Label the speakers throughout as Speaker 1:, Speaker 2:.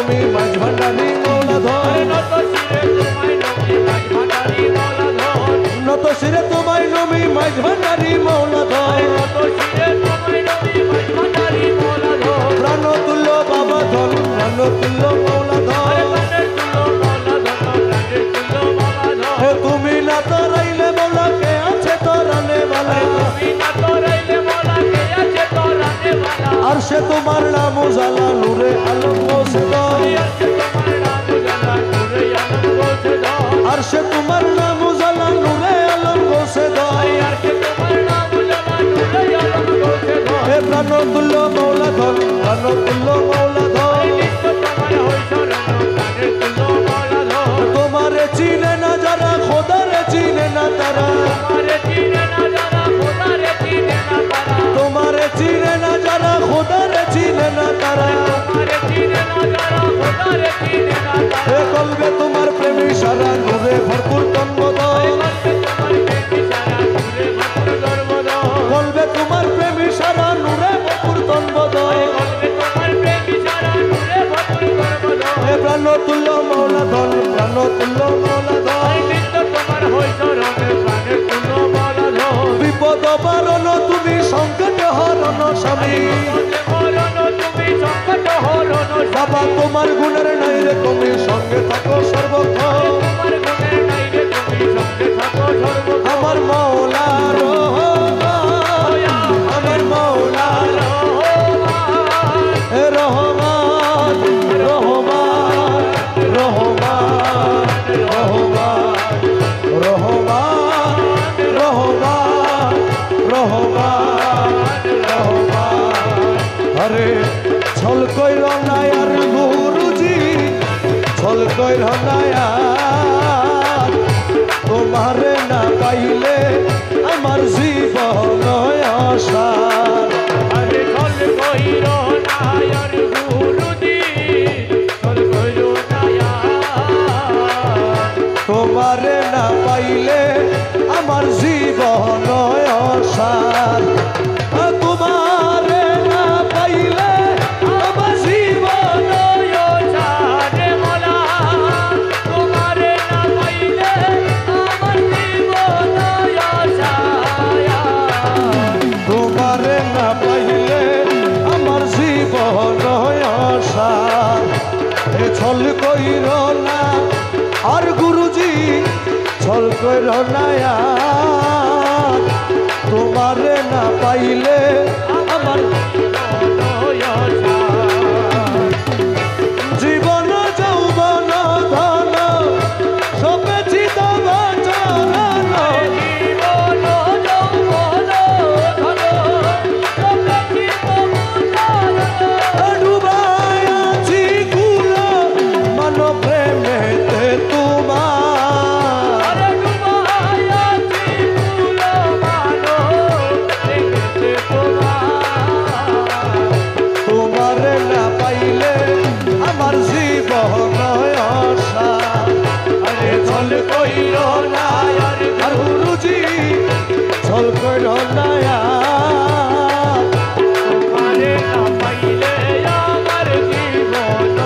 Speaker 1: নবী মাঝ ভান্ডারি মৌলাধর নত শিরে তোমায় নবী মাঝ ভান্ডারি মৌলাধর প্রাণ তুল্য বাবা ধন প্রাণ তুল্য মৌলাধর তুমি না তরাইলে মৌলা কে আছে তরানে বালা আর সে তোমার নাম উজালা নূরে আলম গোসে আর সে তোমার নাম উজালা নূরে আলম গোসে হে প্রাণ তুল্য মৌলাধর প্রাণ তুল্য মৌলাধর তোমারে চিনে না যারা খোদারে চিনে না তারা তোমারে চিনে না যারা খোদারে চিনে না তারা হে কলবে তোমার প্রেমী সারা নূরে ভরপুর তন্মদয় কলবে তোমার প্রেমী সারা নূরে ভরপুর তন্মদয় হে প্রাণ তুল্য মৌলাধর প্রাণ তুল্য মৌলাধর বিপদ বারণ তুমি সংকট হরণ স্বামী বাবা তোমার গুণের নাই রে তুমি সঙ্গে থাকো সর্বক্ষণ আমার মৌলা আমার মৌলা রহমান রহমান রহমান রহমান রহমান রহমান রহমান রহমান আরে ছল কইর না আর গুরুজি ছল কইর না আর তোমারে না পাইলে আমার জীবন আশার
Speaker 2: আরে ছল কইর না আর গুরুজি ছল কইর না
Speaker 1: তোমারে না পাইলে আমার জীবন আশার তোমারে না পাইলে আমার জীবন
Speaker 2: আশারে মোলা তোমারে না পাইলে আমার জীবন আশা
Speaker 1: তোমারে না পাইলে আমার জীবন আশা এ ছল কইর না আর গুরুজি ছল কইর না আর তোমারে না পাইলে আমার জীবন যৌবন ধন সবে চিত চরণ ডুবাই আছি কুল মান প্রেমেতে তোমার তোমারে না পাইলে আমার জীবন আশা আরে ছল কইর না আর গুরুজি ছল কইর না
Speaker 2: তোমারে না পাইলে আমার জীবন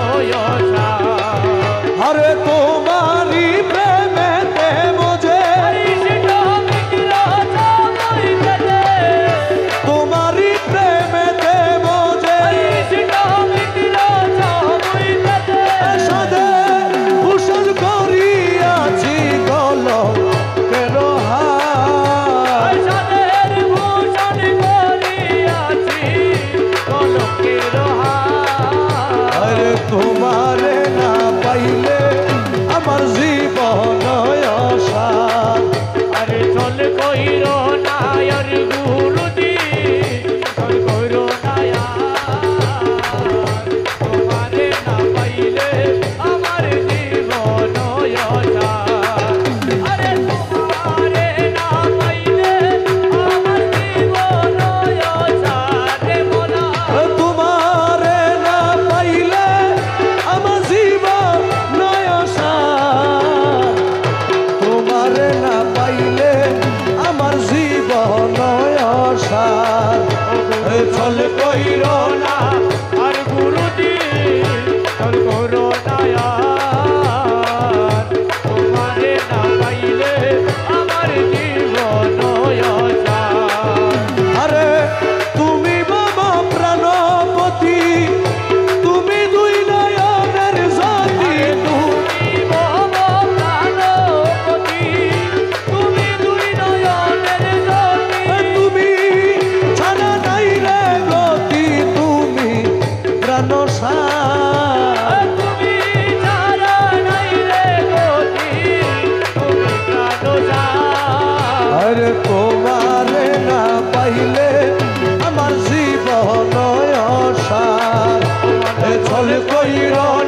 Speaker 2: আশা
Speaker 1: আরে তোমারি প্রেমেতে বোঝে তোমারি প্রেমেতে বোঝে সাদে ভূষণ করিয়াছি গল কেন আরে তোমারে না পাইলে আমার জীবন আশা
Speaker 2: আরে চল কইর না আর গুরুজি চল কইর না তোমারে না পাইলে আমার জীবন আশা আরে তোমারে না পাইলে আমার জীবন আশা রে মোলা
Speaker 1: তোমারে না পাইলে আমার জীবন আশা তোমারে না পাইলে আমার জীবন আশা চল কইর
Speaker 2: না আর গুরুজি চল কইর
Speaker 1: ফল কইরা